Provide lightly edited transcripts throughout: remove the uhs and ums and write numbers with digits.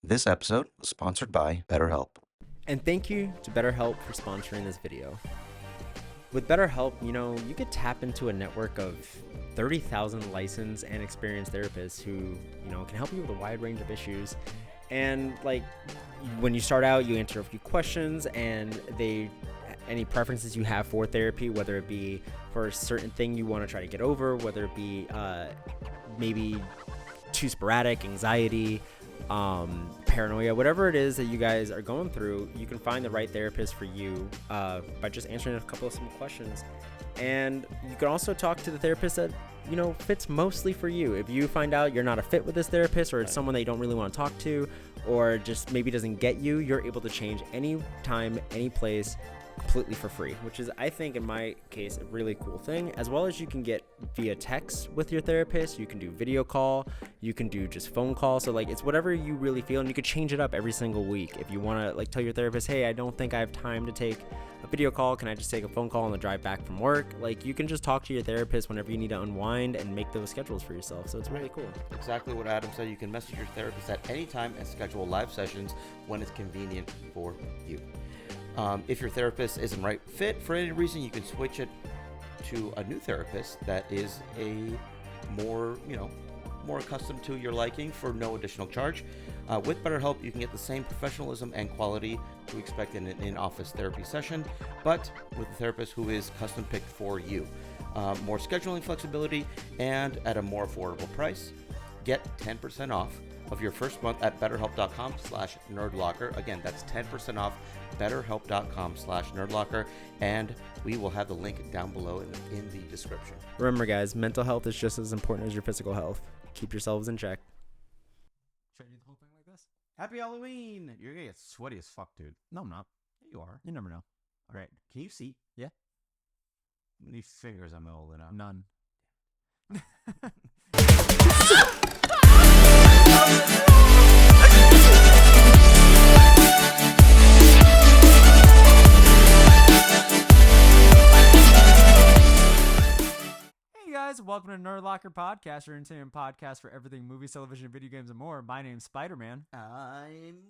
This episode was sponsored by BetterHelp. And thank you to BetterHelp for sponsoring this video. With BetterHelp, you could tap into a network of 30,000 licensed and experienced therapists who, can help you with a wide range of issues. And when you start out, you answer a few questions and any preferences you have for therapy, whether it be for a certain thing you want to try to get over, whether it be maybe too sporadic, anxiety, paranoia, whatever it is that you guys are going through, you can find the right therapist for you by just answering a couple of simple questions. And you can also talk to the therapist that fits mostly for you. If you find out you're not a fit with this therapist, or it's someone that you don't really want to talk to, or just maybe doesn't get you, you're able to change any time, any place, completely for free, which is, I think, in my case, a really cool thing. As well as you can get via text with your therapist, you can do video call, you can do just phone call. So it's whatever you really feel, and you could change it up every single week. If you want to tell your therapist, hey, I don't think I have time to take a video call, can I just take a phone call on the drive back from work? You can just talk to your therapist whenever you need to unwind and make those schedules for yourself. So it's really cool. Exactly what Adam said. You can message your therapist at any time and schedule live sessions when it's convenient for you. If your therapist isn't right fit for any reason, you can switch it to a new therapist that is more accustomed to your liking for no additional charge. With BetterHelp, you can get the same professionalism and quality you expect in an in-office therapy session, but with a therapist who is custom picked for you. More scheduling flexibility and at a more affordable price. Get 10% off of your first month at betterhelp.com/nerdlocker. Again, that's 10% off betterhelp.com/nerdlocker, and we will have the link down below in the description. Remember, guys, mental health is just as important as your physical health. Keep yourselves in check. Should I do the whole thing like this? Happy Halloween! You're gonna get sweaty as fuck, dude. No, I'm not. Yeah, you are. You never know. All right. Can you see? Yeah. How many fingers I'm holding up? None. Hey guys, welcome to Nerd Locker Podcast, your entertainment podcast for everything movies, television, video games, and more. My name's Spider-Man. I'm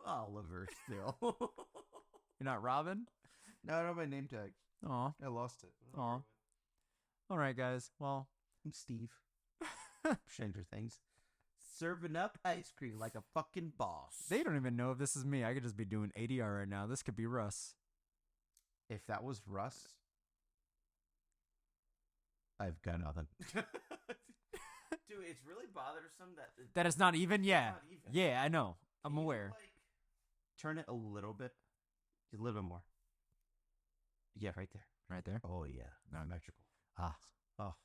Oliver still. You're not Robin? No, I don't have my name tag. Aw. I lost it. Aw. All right, guys. Well, I'm Steve. Stranger Things. Serving up ice cream like a fucking boss. they don't even know if this is me. I could just be doing ADR right now. This could be Russ. If that was Russ, I've got nothing. Dude, it's really bothersome That is not even? Yeah. not even. Yeah, I know. I'm Can you, aware. turn it a little bit. A little bit more. Yeah, right there. Right there. Oh, yeah. Symmetrical. Ah. Oh.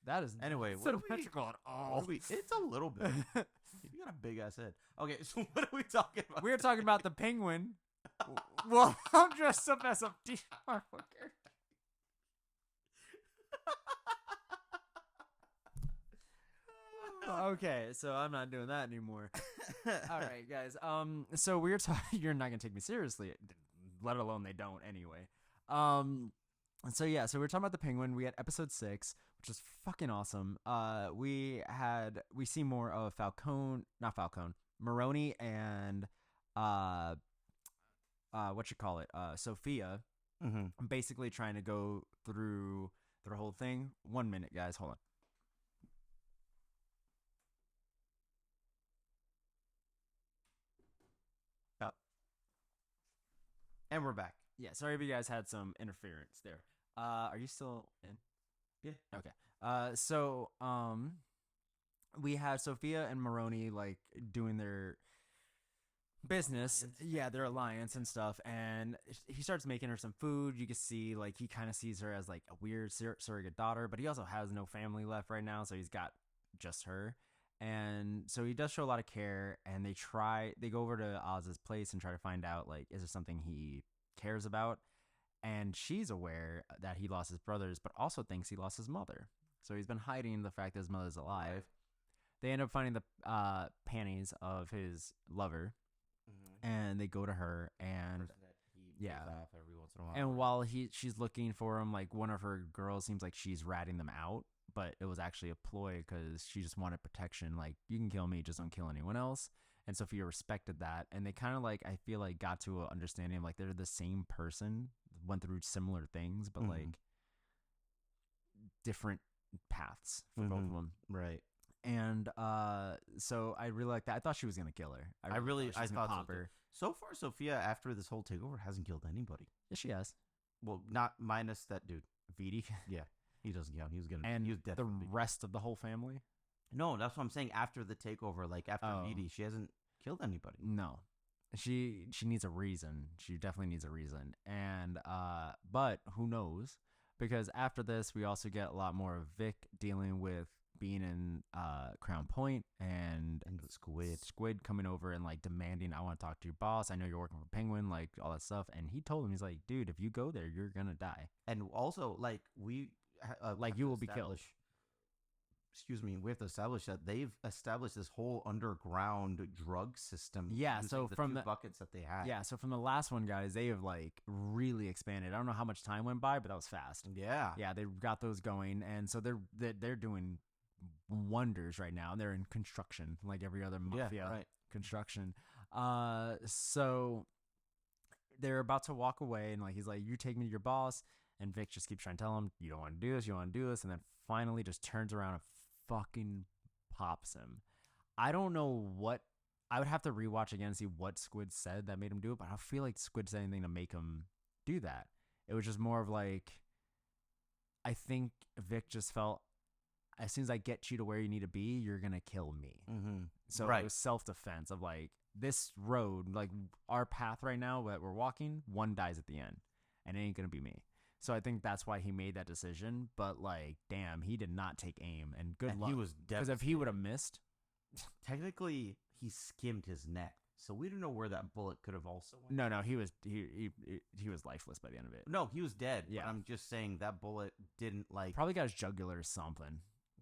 That is Anyway, not symmetrical at all. It's a little bit. You got a big ass head. Okay, so what are we talking about? We're talking about the penguin. Well, I'm dressed up as a motherfucker. Okay, so I'm not doing that anymore. All right, guys. So we're talking. You're not gonna take me seriously, let alone they don't anyway. So we're talking about the penguin. We had episode 6, which is fucking awesome. We see more of Maroni and Sophia, basically trying to go through their whole thing. 1 minute, guys. Hold on. And we're back. Yeah, sorry if you guys had some interference there. Are you still in? Yeah. Okay. We have Sophia and Maroni doing their business. Yeah, their alliance and stuff. And he starts making her some food. You can see he kind of sees her as a weird surrogate daughter, but he also has no family left right now, so he's got just her. And so he does show a lot of care, and they go over to Oz's place and try to find out is there something he cares about. And she's aware that he lost his brothers, but also thinks he lost his mother. So he's been hiding the fact that his mother's alive. They end up finding the panties of his lover, and they go to her, and Every once in a while. and while she's looking for him, one of her girls seems like she's ratting them out, but it was actually a ploy because she just wanted protection. You can kill me, just don't kill anyone else. and Sophia respected that, and they kind of like I feel like got to an understanding of like they're the same person, went through similar things, but like different paths for both of them. Right. And so I really like that. I thought she was gonna kill her. I thought pop so too. her. So far, Sophia, after this whole takeover, hasn't killed anybody. Yeah, she has. Well, not minus that dude. Vidi. Yeah, he doesn't count. He was gonna. And he was the definitely. rest of the whole family. No, that's what I'm saying. After the takeover, like after Oh. Vidi, she hasn't killed anybody. No, she needs a reason. She definitely needs a reason. And but who knows? Because after this, we also get a lot more of Vic dealing with being in Crown Point and Squid coming over and like demanding, I want to talk to your boss. I know you're working for Penguin, like all that stuff. And he told him, he's like, dude, if you go there, you're gonna die. And also, like like you will be killed. Excuse me. We have to establish that they've established this whole underground drug system. Yeah. using So the from two the buckets that they had. Yeah. So from the last one, guys, they have like really expanded. I don't know how much time went by, but that was fast. Yeah. Yeah. They got those going, and so they're doing wonders right now. They're in construction, like every other mafia construction. So they're about to walk away, and like he's like, "You take me to your boss," and Vic just keeps trying to tell him, "You don't want to do this. You don't want to do this," and then finally just turns around and fucking pops him. I don't know what. I would have to rewatch again and see what Squid said that made him do it, but I don't feel like Squid said anything to make him do that. It was just more of like, I think Vic just felt, as soon as I get you to where you need to be, you're going to kill me. Mm-hmm. So it was self-defense of like, this road, like our path right now that we're walking, one dies at the end, and it ain't going to be me. So I think that's why he made that decision. But like, damn, he did not take aim, and good luck. He was because if he would have missed, technically he skimmed his neck, so we don't know where that bullet could have also went. No, he was lifeless by the end of it. No, he was dead. Yeah, but I'm just saying that bullet didn't like probably got his jugular or something.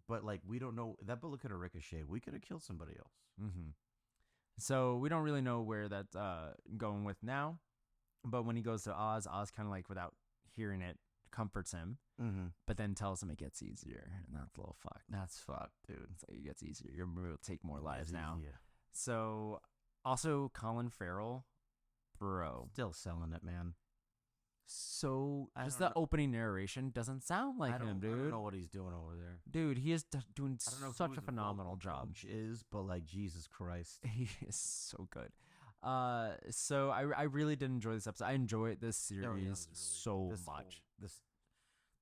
But like, we don't know, that bullet could have ricocheted. We could have killed somebody else. Mm-hmm. So we don't really know where that's going with now. But when he goes to Oz kind of like, without hearing it, comforts him, but then tells him it gets easier, and that's a little fucked. That's fucked, dude. It's like, it gets easier. You're going to take more lives now. Yeah. So also Colin Farrell, bro, still selling it, man. So just the opening narration doesn't sound like him, dude. I don't know what he's doing over there. Dude, he is doing such a phenomenal job. Is, but like, Jesus Christ. He is so good. So I really did enjoy this episode. I enjoyed this series so much.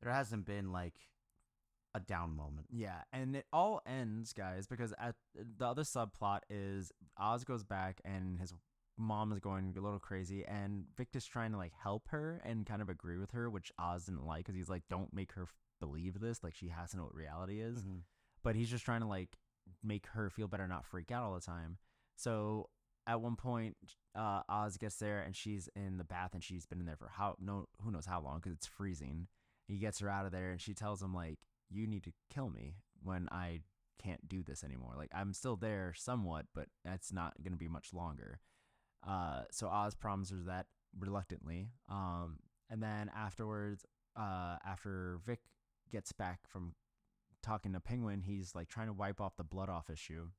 There hasn't been like a down moment. Yeah, and it all ends, guys, because at the other subplot is Oz goes back and his mom is going a little crazy, and Victor's trying to like help her and kind of agree with her, which Oz didn't like, because he's like, don't make her believe this, like she has to know what reality is. But he's just trying to like make her feel better, not freak out all the time. So at one point, Oz gets there and she's in the bath, and she's been in there for who knows how long, because it's freezing. He gets her out of there, and she tells him like, you need to kill me when I can't do this anymore. Like, I'm still there somewhat, but that's not going to be much longer. So Oz promises that reluctantly. And then afterwards, after Vic gets back from talking to Penguin, he's like trying to wipe off the blood off his shoe.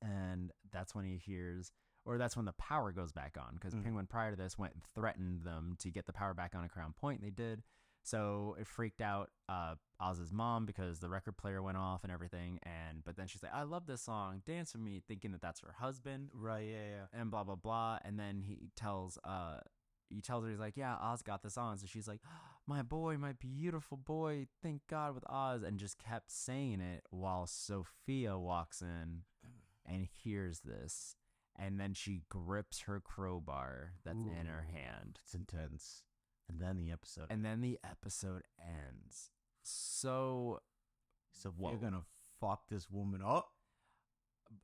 And that's when he hears, or that's when the power goes back on, because Penguin prior to this went and threatened them to get the power back on at Crown Point. They did. So it freaked out Oz's mom, because the record player went off and everything. But then she's like, I love this song, dance with me, thinking that that's her husband. Right, yeah. And blah, blah, blah. And then he tells her, he's like, yeah, Oz got this on. So she's like, my boy, my beautiful boy, thank God with Oz. And just kept saying it while Sophia walks in and hears this. And then she grips her crowbar that's in her hand. It's intense. And then the episode ends. So we're gonna fuck this woman up.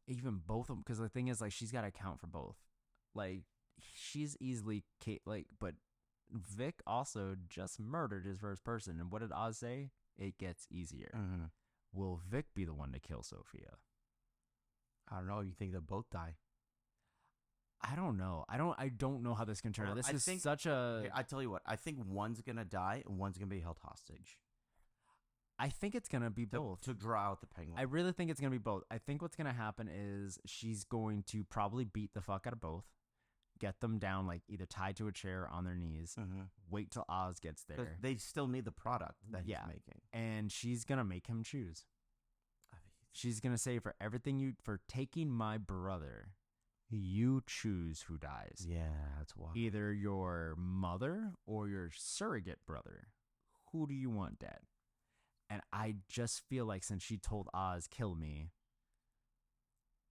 Even both of them, because the thing is, like, she's got to account for both. Like, she's easily but Vic also just murdered his first person. And what did Oz say? It gets easier. Will Vic be the one to kill Sophia? I don't know. You think they'll both die? I don't know. I don't know how this can turn out. This is such a... I tell you what. I think one's going to die and one's going to be held hostage. I think it's gonna be both. To draw out the Penguin. I really think it's gonna be both. I think what's gonna happen is she's going to probably beat the fuck out of both, get them down like either tied to a chair on their knees, wait till Oz gets there. They still need the product that he's making, and she's gonna make him choose. She's gonna say, for taking my brother, you choose who dies. Yeah, that's wild. Either your mother or your surrogate brother. Who do you want dead? And I just feel like since she told Oz, kill me,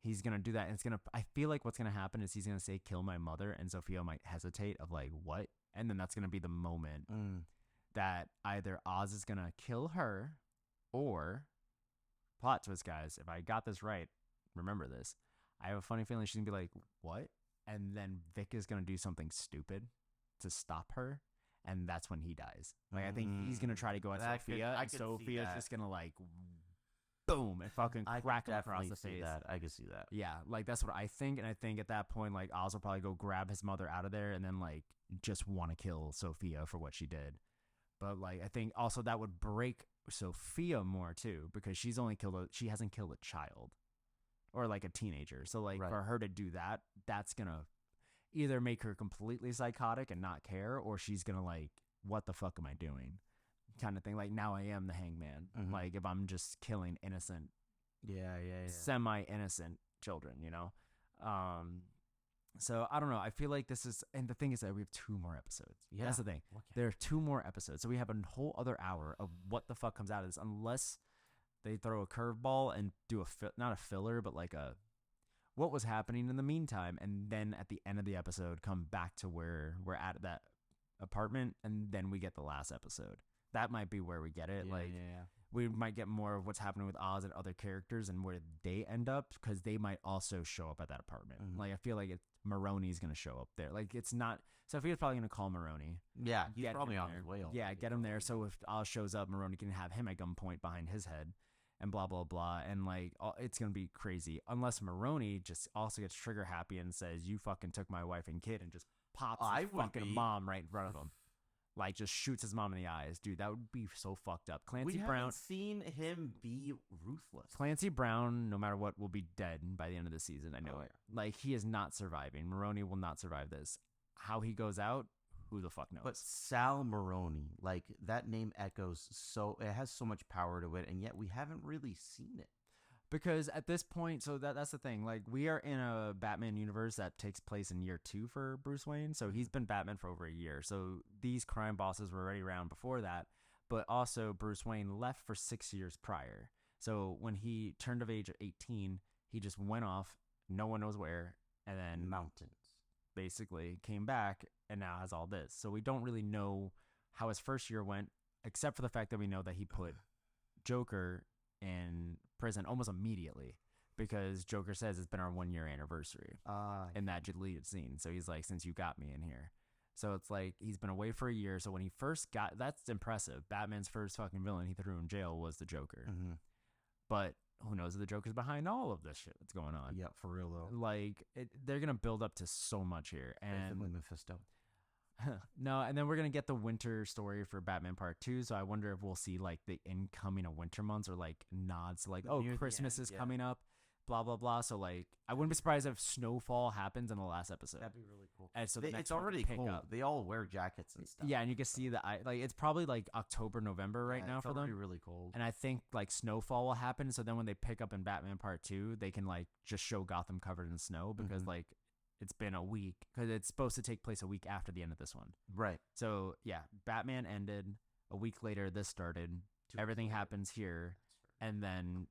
he's going to do that. And I feel like what's going to happen is he's going to say, kill my mother. And Sophia might hesitate of like, what? And then that's going to be the moment that either Oz is going to kill her, or plot twist, guys. If I got this right, remember this. I have a funny feeling she's going to be like, what? And then Vic is going to do something stupid to stop her. And that's when he dies. Like, I think he's going to try to go at Sophia. And Sophia's just going to, like, boom, and fucking crack him across the face. I can see that. Yeah, like, that's what I think. And I think at that point, like, Oz will probably go grab his mother out of there and then, like, just want to kill Sophia for what she did. But, like, I think also that would break Sophia more, too, because she hasn't killed a child or, like, a teenager. So, like, for her to do that, that's going to either make her completely psychotic and not care, or she's gonna like, what the fuck am I doing, kind of thing. Like, now I am the hangman. Like, if I'm just killing innocent, semi-innocent children, you know. So I don't know. I feel like this is, and the thing is that we have 2 more episodes. Yeah, that's the thing. There are 2 more episodes, so we have a whole other hour of what the fuck comes out of this, unless they throw a curveball and do not a filler, but like what was happening in the meantime, and then at the end of the episode come back to where we're at that apartment, and then we get the last episode. That might be where we get it. We might get more of what's happening with Oz and other characters and where they end up, because they might also show up at that apartment. Like, I feel like Maroni's going to show up there. Like, it's not, Sophia's probably going to call Maroni. Yeah, he's probably on his way. Yeah, get him there. So if Oz shows up, Maroni can have him at gunpoint behind his head. And blah, blah, blah. And, like, it's going to be crazy. Unless Maroni just also gets trigger happy and says, you fucking took my wife and kid, and just pops his fucking mom right in front of him. Like, just shoots his mom in the eyes. Dude, that would be so fucked up. We haven't seen him be ruthless. Clancy Brown, no matter what, will be dead by the end of the season. I know it. Yeah. Like, he is not surviving. Maroni will not survive this. How he goes out, who the fuck knows? But Sal Maroni, like, that name echoes it has so much power to it, and yet we haven't really seen it. Because at this point, so that's the thing. Like, we are in a Batman universe that takes place in year 2 for Bruce Wayne. So he's been Batman for over a year. So these crime bosses were already around before that. But also, Bruce Wayne left for 6 years prior. So when he turned of age at 18, he just went off, no one knows where, and then mountains basically came back and now has all this. So we don't really know how his first year went, except for the fact that we know that he put Joker in prison almost immediately, because Joker says it's been our 1 year anniversary in that deleted scene. So he's like, since you got me in here. So it's like he's been away for a year. So when he first that's impressive. Batman's first fucking villain he threw in jail was the Joker. But who knows if the Joker's behind all of this shit that's going on. Yeah, for real though. Like, they're gonna build up to so much here. And Mephisto. No, and then we're gonna get the winter story for Batman Part 2. So I wonder if we'll see like the incoming of winter months, or like nods to like, Christmas is coming up, blah blah blah. So like, I wouldn't be surprised if snowfall happens in the last episode. That'd be really cool. And so it's already cold. They all wear jackets and stuff. Yeah, and you can see that like it's probably like October, November right now for them. It's really cold. And I think like snowfall will happen. So then when they pick up in Batman Part 2, they can like just show Gotham covered in snow, because like it's been a week, because it's supposed to take place a week after the end of this one. Right. So yeah, Batman ended a week later. This started. Everything happens here, and then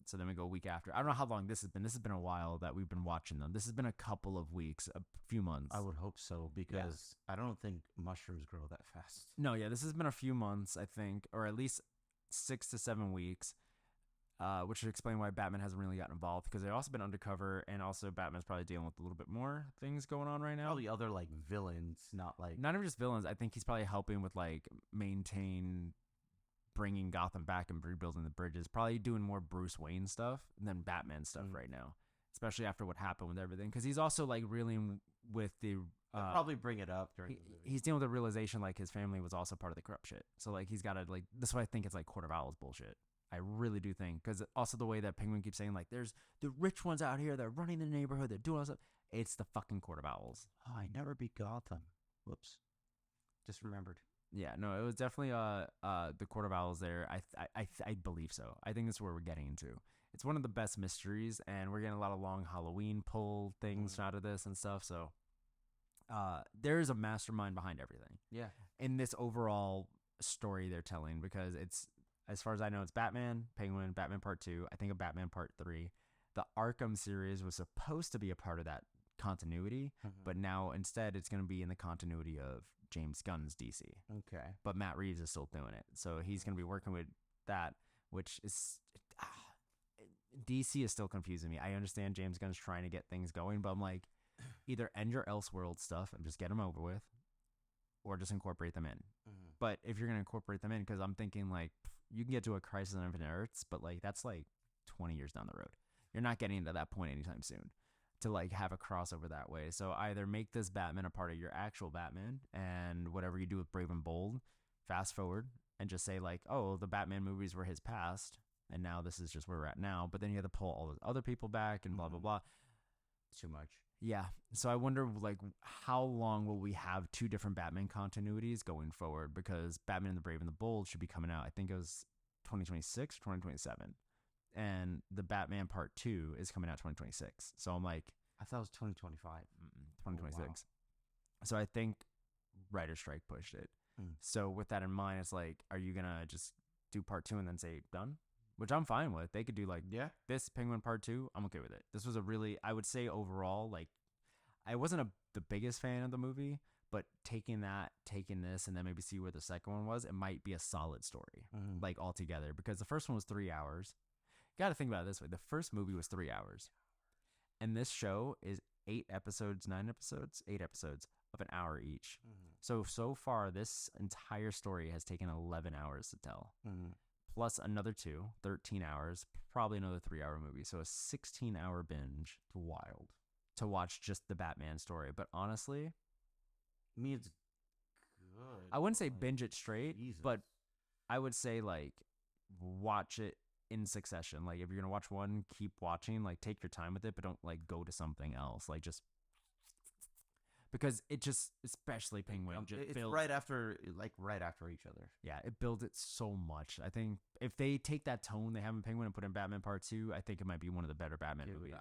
so then we go a week after. I don't know how long this has been. This has been a while that we've been watching them. This has been a couple of weeks, a few months. I would hope so, because I don't think mushrooms grow that fast. No, yeah, this has been a few months, I think, or at least 6 to 7 weeks. Which should explain why Batman hasn't really gotten involved, because they've also been undercover, and also Batman's probably dealing with a little bit more things going on right now. Probably other like villains, not even just villains. I think he's probably helping with like maintain bringing Gotham back and rebuilding the bridges. Probably doing more Bruce Wayne stuff than Batman stuff right now, especially after what happened with everything. Because he's also like reeling with the They'll probably bring it up during the movie. he's dealing with the realization like his family was also part of the corrupt shit. So like he's got to like that's why I think it's like Court of Owls bullshit. I really do think because also the way that Penguin keeps saying like there's the rich ones out here, they're running the neighborhood, they're doing all this stuff. It's the fucking Court of Owls. Oh, I never beat Gotham. Whoops. Just remembered. Yeah, no, it was definitely the Court of Owls there. I believe so. I think that's where we're getting into. It's one of the best mysteries, and we're getting a lot of long Halloween pull things out of this and stuff. So there is a mastermind behind everything. Yeah. In this overall story they're telling, because it's, as far as I know, it's Batman, Penguin, Batman Part 2, I think a Batman Part 3. The Arkham series was supposed to be a part of that continuity, but now instead it's going to be in the continuity of James Gunn's DC. Okay. But Matt Reeves is still doing it. So he's going to be working with that, which is... DC is still confusing me. I understand James Gunn's trying to get things going, but I'm like, either end your Elseworld stuff and just get them over with, or just incorporate them in. But if you're going to incorporate them in, because I'm thinking like, you can get to a Crisis on Infinite Earths, but like that's like 20 years down the road. You're not getting to that point anytime soon to like have a crossover that way. So either make this Batman a part of your actual Batman, and whatever you do with Brave and Bold, fast forward and just say like, oh, the Batman movies were his past, and now this is just where we're at now. But then you have to pull all those other people back and blah, blah, blah. Too much. Yeah. So I wonder like how long will we have two different Batman continuities going forward? Because Batman and the Brave and the Bold should be coming out. I think it was 2026 or 2027. And the Batman Part 2 is coming out 2026. So I'm like, I thought it was 2025. 2026. Oh, wow. So I think writer's strike pushed it. So with that in mind, it's like, are you going to just do Part 2 and then say done? Which I'm fine with. They could do like this Penguin Part 2. I'm okay with it. This was a really, I would say overall, like I wasn't the biggest fan of the movie, but taking this, and then maybe see where the second one was, it might be a solid story, like altogether. Because the first one was 3 hours. Got to think about it this way. The first movie was 3 hours. And this show is 8 episodes of an hour each. So far, this entire story has taken 11 hours to tell. Plus another 13 hours, probably another 3 hour movie. So a 16-hour binge. It's wild. To watch just the Batman story. But honestly, I mean, it's good. I wouldn't say binge it straight, Jesus. but I would say like watch it in succession. Like if you're gonna watch one, keep watching. Like take your time with it, but don't like go to something else. Like just because it just, especially Penguin, just it's builds right after each other. Yeah, it builds it so much. I think if they take that tone they have in Penguin and put in Batman Part 2, I think it might be one of the better Batman movies.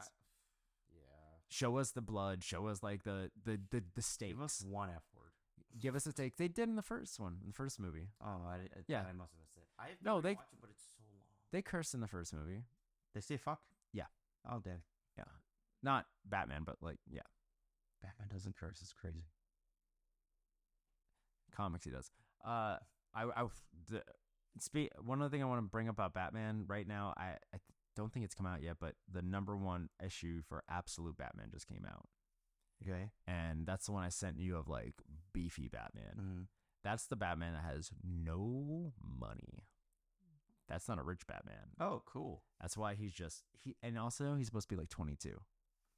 Show us the blood. Show us like the stakes. Give us one F word. Give us a take. They did in the first one, in the first movie. Oh, I must have missed it. I have No, they watched it, but it's so long. They cursed in the first movie. They say fuck? Yeah. Oh, damn. Yeah, not Batman, but like yeah, Batman doesn't curse. It's crazy. comics he does. One other thing I want to bring up about Batman right now. I don't think it's come out yet, but the #1 issue for Absolute Batman just came out. Okay. And that's the one I sent you of like beefy Batman. That's the Batman that has no money. That's not a rich Batman. Oh, cool. That's why and also he's supposed to be like 22.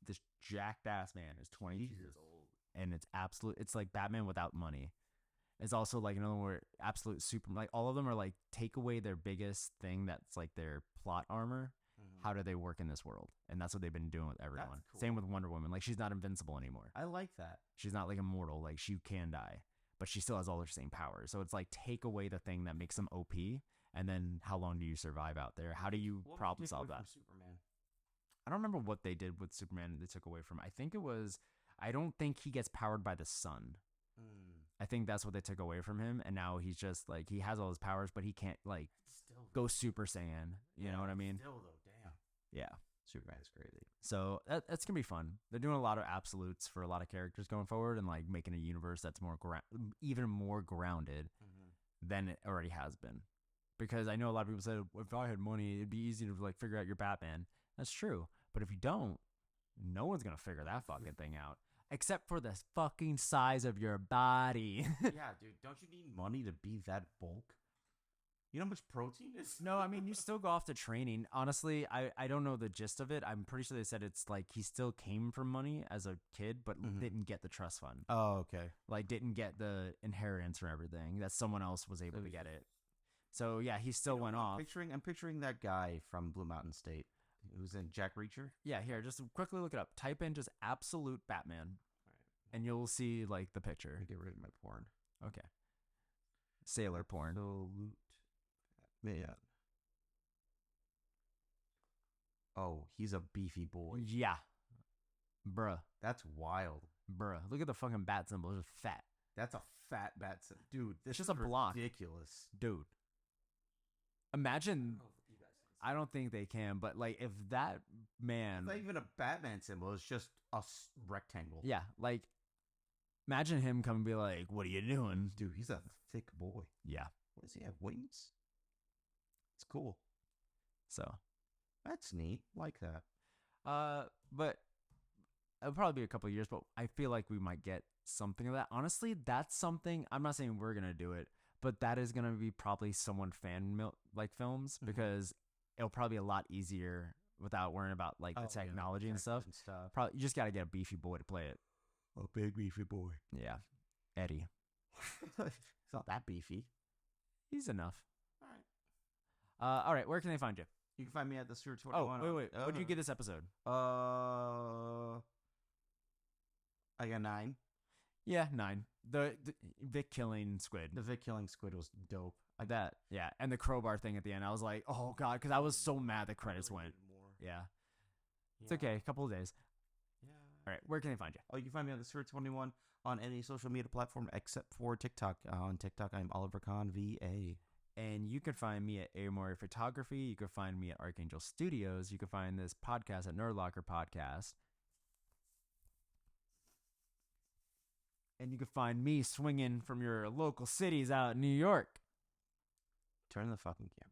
This jacked ass man is 22 years old. And it's like Batman without money. It's also like another word, absolute super, like all of them are like take away their biggest thing that's like their plot armor. How do they work in this world? And that's what they've been doing with everyone. Cool. Same with Wonder Woman. Like she's not invincible anymore. I like that. She's not like immortal. Like she can die, but she still has all her same powers. So it's like take away the thing that makes them OP, and then how long do you survive out there? How do you problem solve that? Superman. I don't remember what they did with Superman. They took away from. I think it was. I don't think he gets powered by the sun. I think that's what they took away from him, and now he's just like he has all his powers, but he can't like go Super Saiyan. You know what I mean? Still though, damn. Yeah. Superman is crazy. So that's gonna be fun. They're doing a lot of absolutes for a lot of characters going forward, and like making a universe that's more even more grounded than it already has been. Because I know a lot of people said if I had money, it'd be easy to like figure out your Batman. That's true, but if you don't, no one's gonna figure that fucking thing out. Except for the fucking size of your body. Yeah, dude. Don't you need money to be that bulk? You know how much protein is? No, I mean, you still go off to training. Honestly, I don't know the gist of it. I'm pretty sure they said it's like he still came from money as a kid, but didn't get the trust fund. Oh, okay. Like, didn't get the inheritance or everything. That someone else was able to get it. So, yeah, he still went off. I'm picturing that guy from Blue Mountain State who's in Jack Reacher. Yeah, here, just quickly look it up. Type in just absolute Batman, and you'll see, like, the picture. Get rid of my porn. Okay. Sailor porn. Absolute man. Oh, he's a beefy boy. Yeah. Bruh. That's wild. Bruh. Look at the fucking bat symbol. It's just fat. That's a fat bat. Dude, this It's just is a block. ridiculous. Dude. Imagine. I don't think they can, but like if that man. It's not even a Batman symbol. It's just a rectangle. Yeah, like imagine him come and be like, "What are you doing?" Dude, he's a thick boy. Yeah. What does he have? Wings? It's cool. So. That's neat. Like that. But it'll probably be a couple of years, but I feel like we might get something of that. Honestly, that's something. I'm not saying we're gonna do it, but that is gonna be probably someone like films because it'll probably be a lot easier without worrying about like the technology and stuff. Probably you just gotta get a beefy boy to play it. A big beefy boy. Yeah, Eddie. It's not that beefy. He's enough. All right. All right. Where can they find you? You can find me at the Sewer Oh, 21. wait. What did you get this episode? I got 9. Yeah, 9. The Vic killing squid. The Vic killing squid was dope. Like that. Yeah, and the crowbar thing at the end. I was like, oh god, because I was so mad the credits went. Yeah. It's okay. A couple of days. Yeah. All right. Where can they find you? Oh, you can find me on the Sewer 21 on any social media platform except for TikTok. On TikTok, I'm Oliver Khan VA. And you can find me at Amore Photography. You can find me at Archangel Studios. You can find this podcast at Nerd Locker Podcast. And you can find me swinging from your local cities out in New York. Turn the fucking camera.